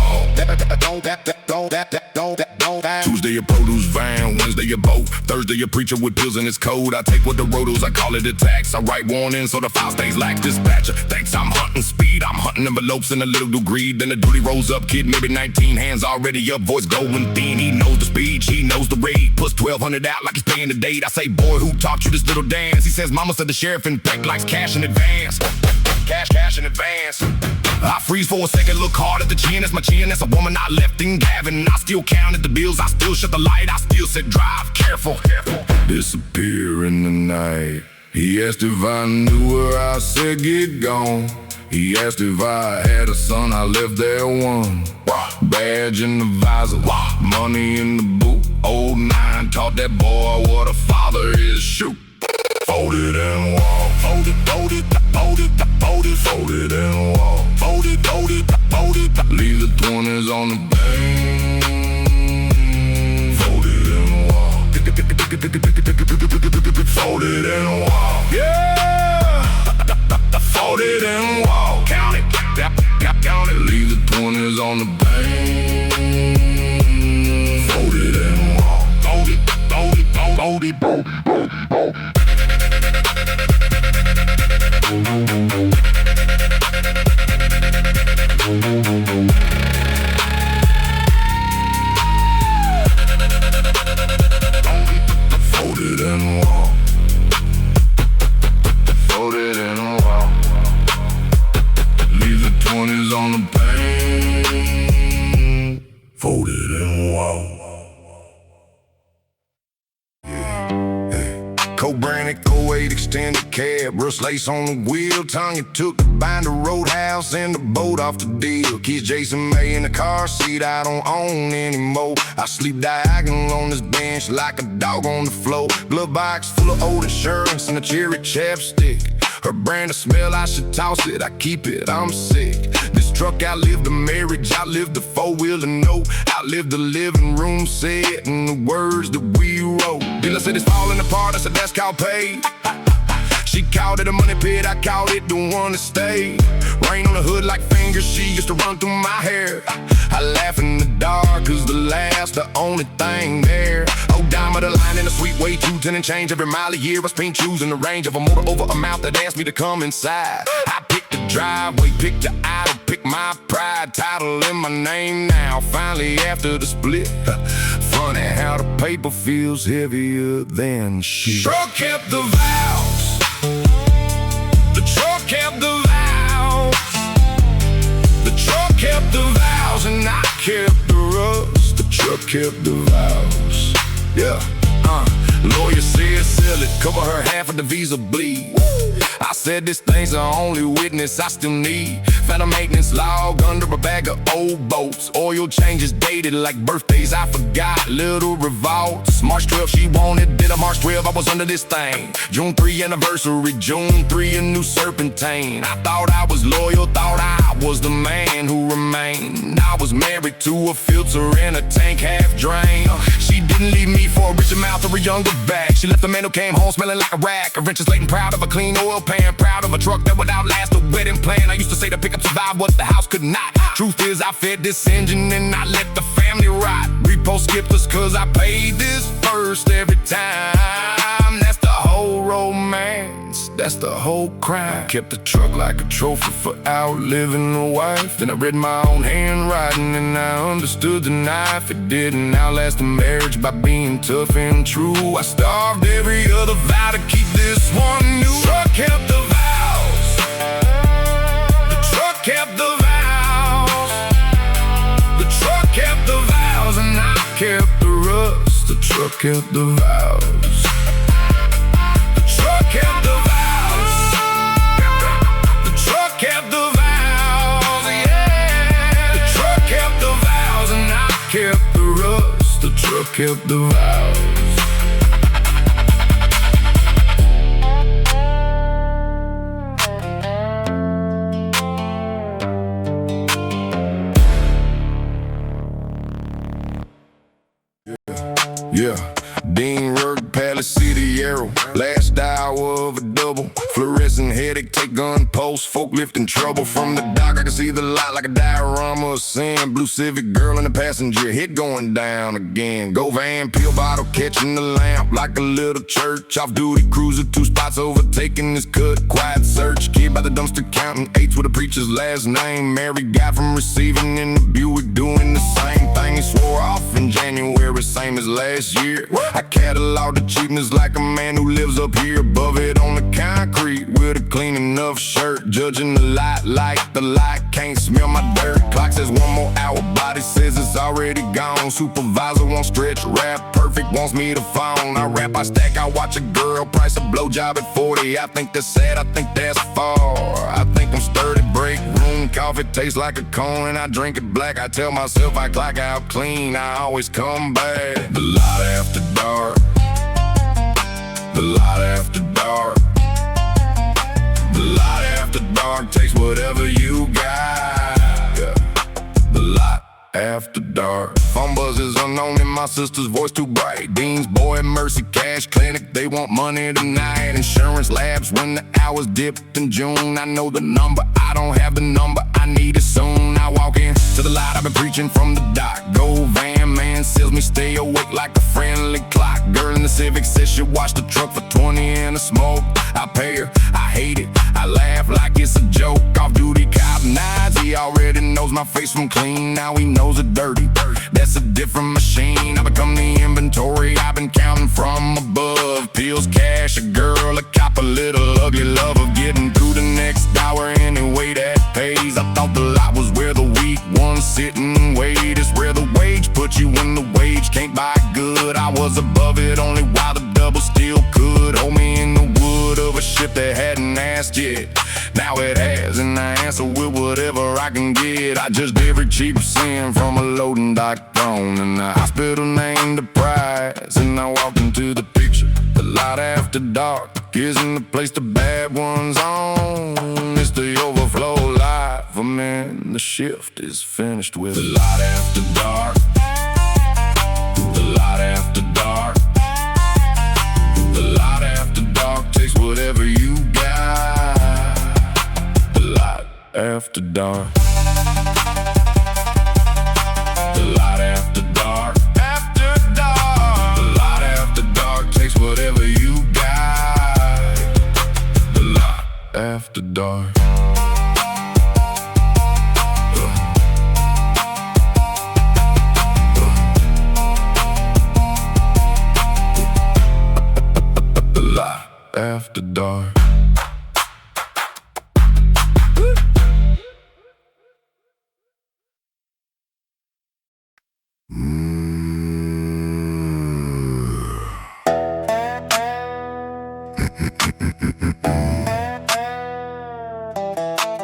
Tuesday a produce van, Wednesday a boat, Thursday a preacher with pills in his code. I take what the rotos, I call it a tax. I write warning so the file stays like dispatcher. Thanks, I'm hunting speed, I'm hunting envelopes in a little degree. Then the duty rolls up, kid maybe 19, hands already up, voice going thin. He knows the speed, she knows the rate. Puts 1200 out like he's paying the date. I say, boy, who taught you this little dance? He says, mama said the sheriff in Peck likes cash in advance. Cash in advance. I freeze for a second, look hard at the chin. That's my chin, that's a woman I left in Gavin. I still counted the bills, I still shut the light. I still said drive careful. Disappear in the night. He asked if I knew her, I said get gone. He asked if I had a son, I left there one. Badge in the visor, money in the boot. Old 9 taught that boy what a father is. Shoot. Fold it and walk. Fold it, fold it, fold it, fold it, fold it and walk. Fold it, fold it, fold it. Leave the 20s on the bank. Fold it and walk. Fold it and walk. Yeah. Fold it and walk. Count it, count it. Leave the 20s on the bank. Fold it and walk. Fold it, fold it, fold it. booty, booty, booty, booty. Folded and walk. Folded and walk. Leave the 20s on the pane. Folded and walk. Co-branded, co-8 extended cab, rust lace on the wheel. Tanya took the binder roadhouse and the boat off the deal. Kids Jason May in the car seat, I don't own anymore. I sleep diagonal on this bench like a dog on the floor. Glove box full of old insurance and a cherry chapstick. Her brand of smell, I should toss it, I keep it, I'm sick. This truck outlived the marriage, outlived the four-wheeler note, outlived the living room set and the words that we wrote. Dealer said it's falling apart, I said that's called paid. She called it a money pit, I called it the one that stayed. Rain on the hood like fingers, she used to run through my hair. I laugh in the dark, cause the laugh's the only thing there. Oh, dime of the line in a sweet way, 210 and change every mile a year. I spin choosing the range of a motor over a mouth that asked me to come inside. I picked the driveway, picked the idol, picked my pride, title in my name now. Finally after the split, funny how the paper feels heavier than shit. Truck kept the vows. The truck kept the vows. The truck kept the vows and I kept the rust. The truck kept the vows. Yeah, lawyer said sell it, cover her half of the visa bleed. I said this thing's the only witness I still need. Found a maintenance log under a bag of old boats. Oil changes dated like birthdays I forgot. Little revolts. March 12 she wanted, did a March 12 I was under this thing. June 3 anniversary, June 3 a new serpentine. I thought I was loyal, thought I was the man who remained. I was married to a filter and a tank half drain. She didn't leave me for a richer mouth or a younger back. She left the man who came home smelling like a rack. A wrench is latent, proud of a clean oil pan, proud of a truck that would outlast a wedding plan. I used to say the pickup survived what the house could not. Truth is I fed this engine and I let the family rot. Repo skipped us cause I paid this first every time. That's the whole romance, that's the whole crime. Kept the truck like a trophy for outliving the wife. Then I read my own handwriting and I understood the knife. It didn't outlast the marriage by being tough and true. I starved every other vow to keep this one new. Truck kept the vows. The truck kept the vows. The truck kept the vows and I kept the rust. The truck kept the vows. The truck kept the vows. The truck kept the vows, yeah. The truck kept the vows and I kept the rust. The truck kept the vows. Yeah, Dean Road, Palace City Arrow. Last hour of a double. Fluorescent headache, take gun post. Forklift in trouble. From the dock I can see the light like a diorama of sin. Blue Civic girl in the passenger, hit going down again. Go van, peel bottle, catching the lamp like a little church. Off duty cruiser, 2 spots overtaking his cut. Quiet search, kid by the dumpster counting 8s with a preacher's last name. Married guy from receiving in the Buick doing the same thing. He swore off in January, same as last year. I catalog the cheapness like a man who lives up here above it on the concrete with a clean enough shirt. Judging the light like the light can't smell my dirt. Clock says 1 more hour, body says it's already gone. Supervisor won't stretch, rap perfect, wants me to phone. I rap, I stack, I watch a girl price a blowjob at 40. I think that's sad, I think that's far. I think I'm sturdy, break room coffee tastes like a cone and I drink it black. I tell myself I clock out clean, I always come back. The light after dark. The light after dark. The light after dark takes whatever you got. Yeah. The light after dark. Phone buzzes unknown and my sister's voice too bright. Dean's boy, Mercy Cash Clinic, they want money tonight. Insurance labs when the hours dipped in June. I know the number, I don't have the number, I need it soon. I walk in to the light, I've been preaching from the dock. Go van, man, seals me stay awake like a friendly clock. Girl in the Civic says she washed the truck for 20 and a smoke. I pay her, I hate it, I laugh like it's a joke. Off-duty cop nines, he already knows my face from clean. Now he knows it dirty, that's a different machine. I become the inventory I've been counting from above. Pills, cash, a girl, a cop, a little ugly love of getting through the next hour any way that pays. I thought the lot was where the weak ones sit and wait. It's where the wage put you when the wage can't buy good. I was above it only while the double still could hold me in the wood of a ship that hadn't asked yet. Now it has, and I answer with whatever I can get. I just every cheap sin from a loading dock throne, and the hospital named the prize. And I walked into the picture. The light after dark isn't the place the bad ones own. It's the overflow life. Man, the shift is finished with the light after dark. The light after dark. The light after dark takes whatever you got. The light after dark. The light after dark. After dark. The light after dark takes whatever you got. The light after dark. After dark.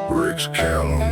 Rick's Calum.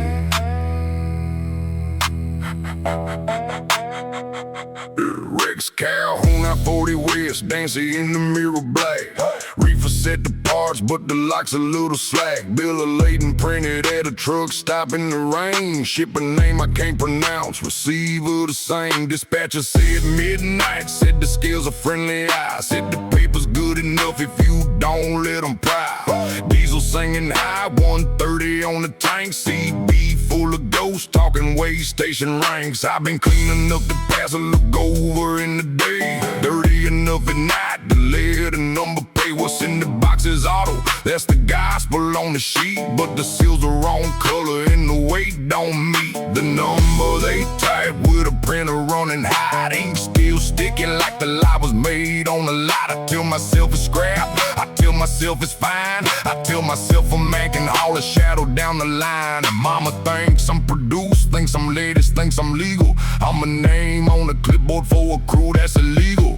Rick's Calhoun, I 40 West, dancing in the mirror black. Reefer set the parts, but the lock's a little slack. Bill of lading printed at a truck stop in the rain. Ship a name I can't pronounce, receiver the same. Dispatcher said midnight, said the scales are friendly eye. Said the paper's good enough if you don't let them pry. Diesel singing high, 130 on the tank. CB full of ghosts, talking way station ranks. I've been clean enough to pass a look over in the day. Dirty enough at night to let a number pay. What's in the box is auto, that's the gospel on the sheet. But the seals are wrong color and the weight don't meet the number they type with a printer running hot. Ink still sticking like the lie was made on a lot. I tell myself it's scrap, I tell myself it's fine. I tell myself a man can haul a shadow down the line. And mama thinks I'm produced, thinks I'm latest, thinks I'm legal. I'm a name on a clipboard for a crew that's illegal.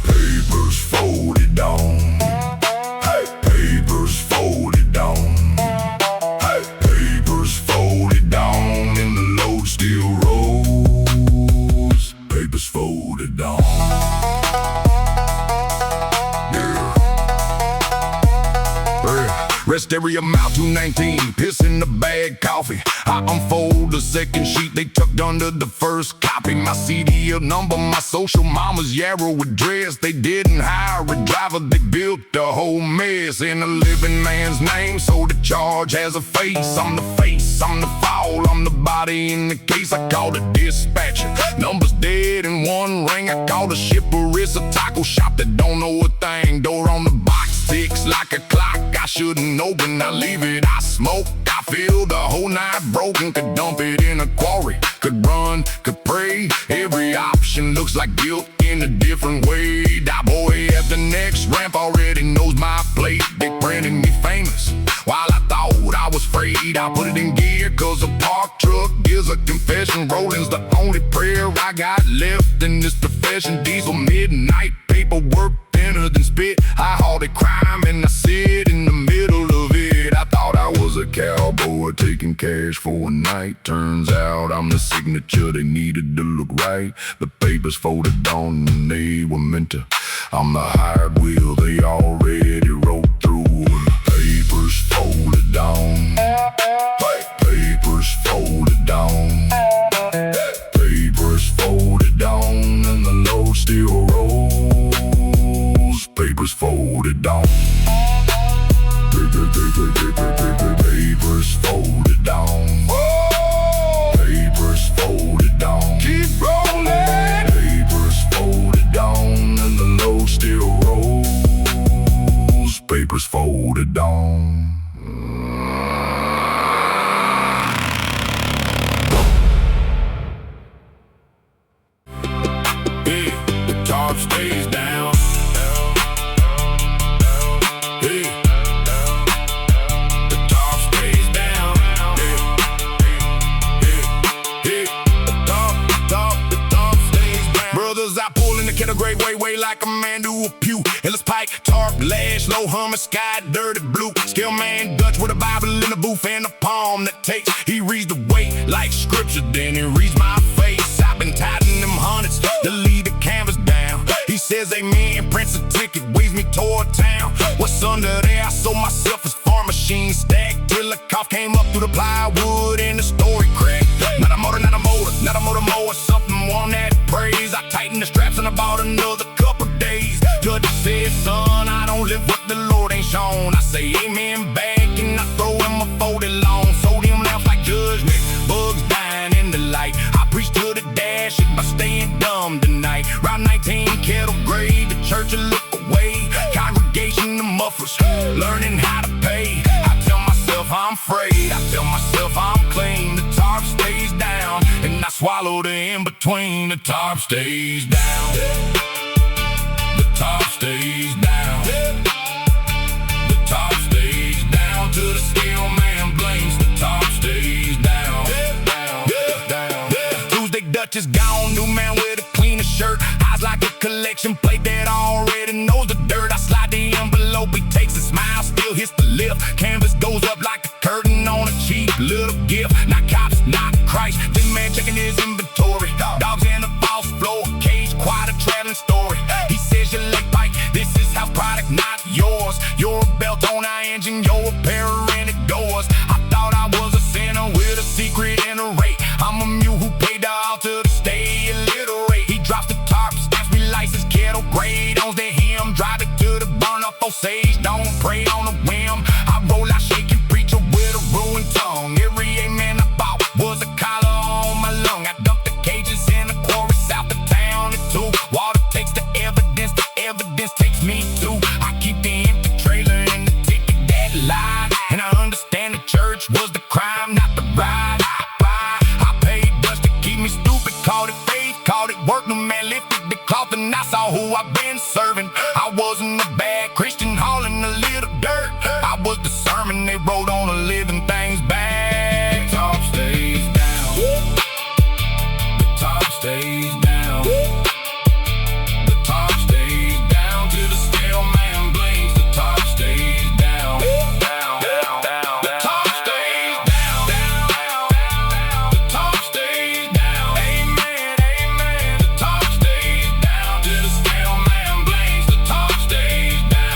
Papers folded down. Papers folded down. Papers folded down, and the load still rolls. Papers folded down. Rest area mile 219, piss in the bag, coffee. I unfold the second sheet, they tucked under the first copy. My CDL number, my social mama's yarrow address. They didn't hire a driver, they built the whole mess in a living man's name, so the charge has a face. I'm the face, I'm the fall, I'm the body in the case. I called a dispatcher, number's dead in one ring. I called a shipper, it's a taco shop that don't know a thing. Door on the box ticks like a clock. I shouldn't open, I leave it, I smoke. I feel the whole night broken, could dump it in a quarry. Could run, could pray, every option looks like guilt in a different way. That boy at the next ramp already knows my plate. They printed me famous, while I thought I was afraid. I put it in gear, cause a parked truck is a confession. Rolling's the only prayer I got left in this profession. Diesel midnight, paperwork thinner than spit. I hauled a crime and I sit in the middle of it. I thought I was a cowboy taking cash for a night. Turns out I'm the signature they needed to look right. The papers folded on and they were meant to. I'm the hired wheel they already wrote through. Papers folded down. Papers folded down. Papers folded down, and the load still rolls. Papers folded down. Papers folded down. Papers folded down. Keep rolling. papers folded on. Hey, the tarp stays down. Hey, the tarp stays down. Hey, the tarp stays down. Brothers, I pull in the kettle great way like a man do a pew. Ellis Pike, Tarp, Lash, Low Hummer, Sky, Dirty Blue. Scale man Dutch with a Bible in the booth and a palm that takes. He reads the weight like scripture, then he reads my face. I've been tidying them hundreds to lead the canvas down. He says amen and prints a ticket, waves me toward town. What's under there? I sold myself as farm machine stacked till a cough came up through the plywood and the story cracked. Not a motor, not a motor, not a motor mower, something on that praise. I tightened the straps and I bought another couple days. Judge said, son, I don't live what the Lord ain't shown. I say amen back and I throw him a folded lawn. Sodium lamps like judgment, bugs dying in the light. I preach to the dash by staying dumb tonight. Route 19, kettle grade, the church will look away. Congregation, the mufflers, learning how to pay. I tell myself I'm afraid, I tell myself I'm clean. The tarp stays down, and I swallow the in-between. The tarp stays down. The tarp stays down. The tarp stays down till the scale man blinks. The tarp stays down. Tuesday Dutch is gone, new man with a cleaner shirt. Eyes like a collection plate that already knows the dirt. I slide the envelope, he takes a smile, still hits the lift. Canvas goes up like a curtain on a cheap little gift. Not cops, not Christ. This man checking his inventory. Dogs in the false floor, cage, quite a traveling story. He says your leg bite, this is house product, not yours. You're a belt on our engine, you're a pair of rented doors. I thought I was a sinner with a secret and a rate. I'm a mule who paid the altar to stay illiterate. He drops the tarp, stamps me license, kettle grade. Owns the hymn, drive it to the burn up Osage. Don't pray on a whim. I roll out shaking preacher with a ruined tongue. Every amen I bought was a collar on my lung. I dumped the cages in the quarry south of town. It too. Water takes the evidence takes me too. I keep the empty trailer and the ticket that lied. And I understand the church was the crime, not the ride. I paid dust to keep me stupid, called it faith, called it work. The man lifted the cloth and I saw who I've been serving. I wasn't a bad Christian hauling a little dirt. I was the sermon they wrote on a living things back. The tarp stays down. The tarp stays down. The tarp stays down till the scale man blinks. The tarp stays down. The tarp stays down. The tarp stays down. Amen, amen. The tarp stays down till the scale man blinks. The tarp stays down.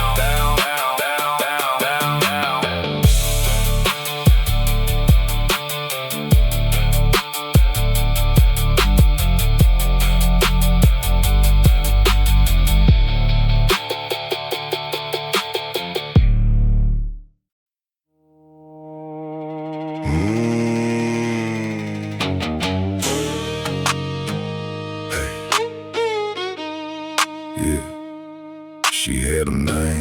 Yeah, she had a name.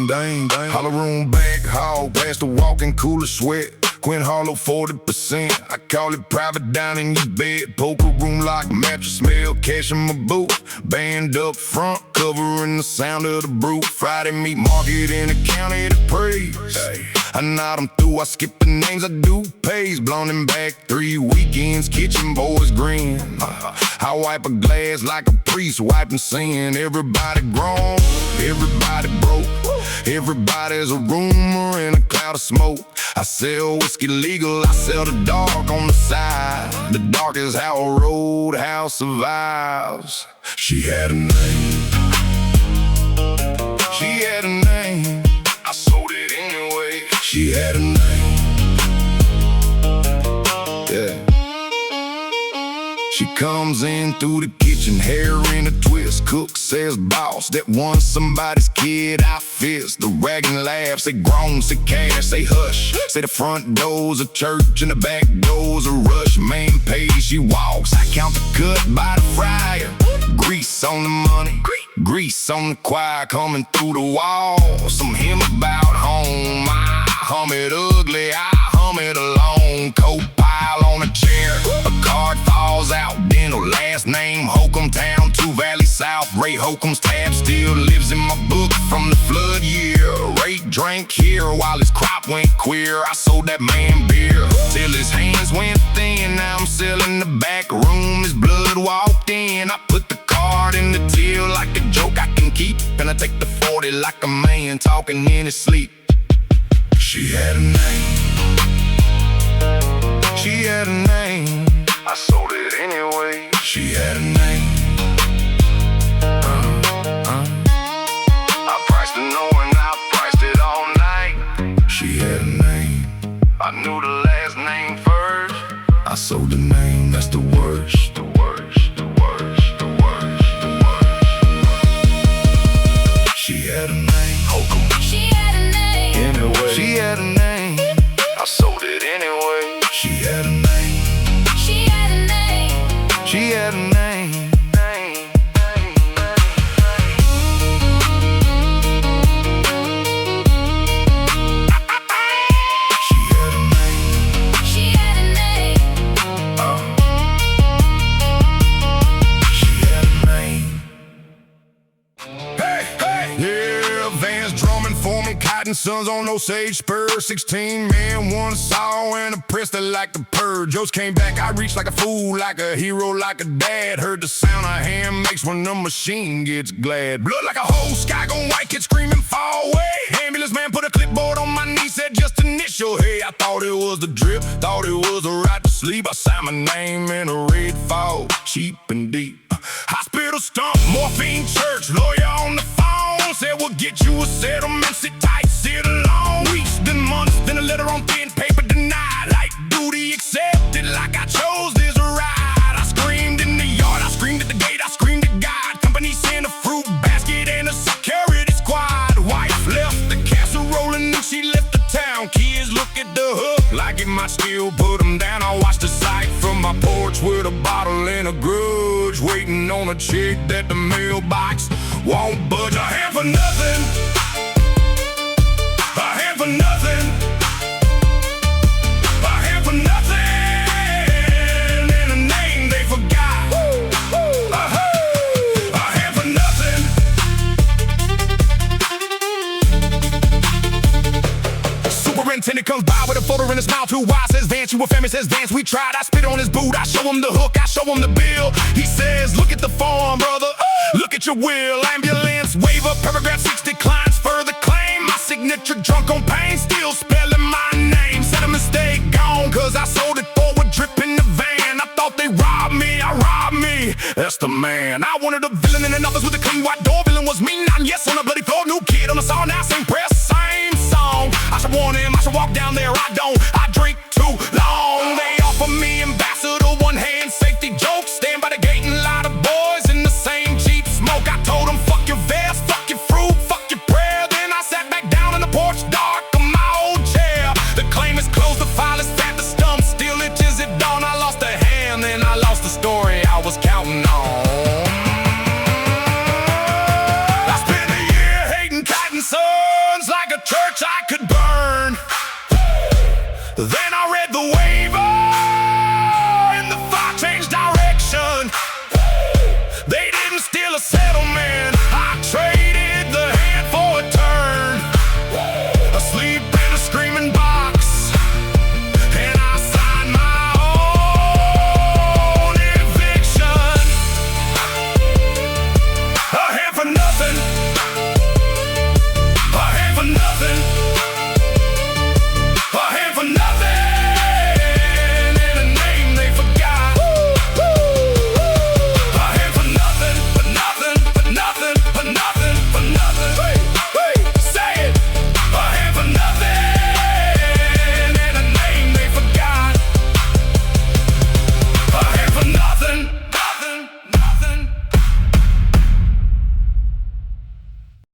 Dang. Holler room back, hog, past the walking cooler sweat. Quinn Hollow 40%. I call it private down in your bed. Poker room lock, mattress smell, cash in my boot. Band up front, covering the sound of the brute. Friday meat market in the county to praise. I nod them through, I skip the names, I do pays. Blown them back 3 weekends, kitchen boys grin. I wipe a glass like a priest wiping sin. Everybody grown, everybody broke. Everybody's a rumor in a cloud of smoke. I sell whiskey legal, I sell the dark on the side. The dark is how a roadhouse survives. She had a name. She had a name. I sold it anyway. She had a name. Yeah. She comes in through the kitchen, hair in a twist. Cook says boss, that won somebody's kid, I fist. The wagon laughs, say grown, say cash, say hush. Say the front door's a church and the back door's a rush. Main page she walks, I count the cut by the fryer. Grease on the money, grease on the choir coming through the wall. Some hymn about home, I hum it ugly, I hum it alone. Coat pile on a chair, a card falls out, dental last name Holcomb Town, 2 Valley South. Ray Holcomb's tab still lives in my book from the flood year. Ray drank here while his crop went queer. I sold that man beer till his hands went thin. Now I'm selling the back room, his blood walked in. I put the card in the till like a joke I can keep, and I take the 40 like a man talking in his sleep. She had a name, she had a name, I sold it anyway. She had a name, I priced it knowing I priced it all night. She had a name, I knew the last name first. I sold the name, that's the worst, the worst, the worst, the worst, the worst. She had a name, Holcomb. She had a name, Anyway, she had a name, I sold it anyway. She had a name, she had a name, she had a name, name. She had a name, she had a name, she had a name. Hey, hey, yeah, Vans drumming for me, Cotton Sons on Osage Spur. 16 men, 1 saw, and a press that like the purge. Joes came back, I reached like a fool, like a hero, like a dad. Heard the sound a hand makes when the machine gets glad. Blood like a hose, sky gone white, kid screaming, fall away. Ambulance man put a clipboard on my knee, said just initial. Hey, I thought it was the drip, thought it was a right to sleep. I signed my name in a red fog, cheap and deep. Hospital stump, morphine church, lawyer on the phone said we'll get you a settlement, sit tight, sit alone. Weeks, then months, then a letter on thin paper denied, like duty accepted, like I chose this ride. I screamed in the yard, I screamed at the gate, I screamed at God. Company sent a fruit basket and a security squad. Wife left the casserole and then she left the town. Kids look at the hook like it might still put them down. I watched the sight from my porch with a bottle and a grudge, waiting on a chick that the mailbox won't budge. A hand for nothing, a hand for nothing, a hand for nothing, and a name they forgot. A hand for nothing. Superintendent comes by with a photo in his mouth. Too wide, says Vance, you a famous, says Vance. We tried, I spit on his boot, I show him the hook, I show him the bill. He says, look at the form, brother, look at your will. Ambulance, waiver, paragraph 6 declines further claim. My signature drunk on pain, still spelling my name. Said a mistake, gone, cause I sold it forward, drip in the van. I thought they robbed me, I robbed me. That's the man. I wanted a villain in an office with a clean white door. Villain was me, not yes on a bloody floor. New kid on the saw, now same press, same song. I should warn him, I should walk down there, I don't. I drink too long.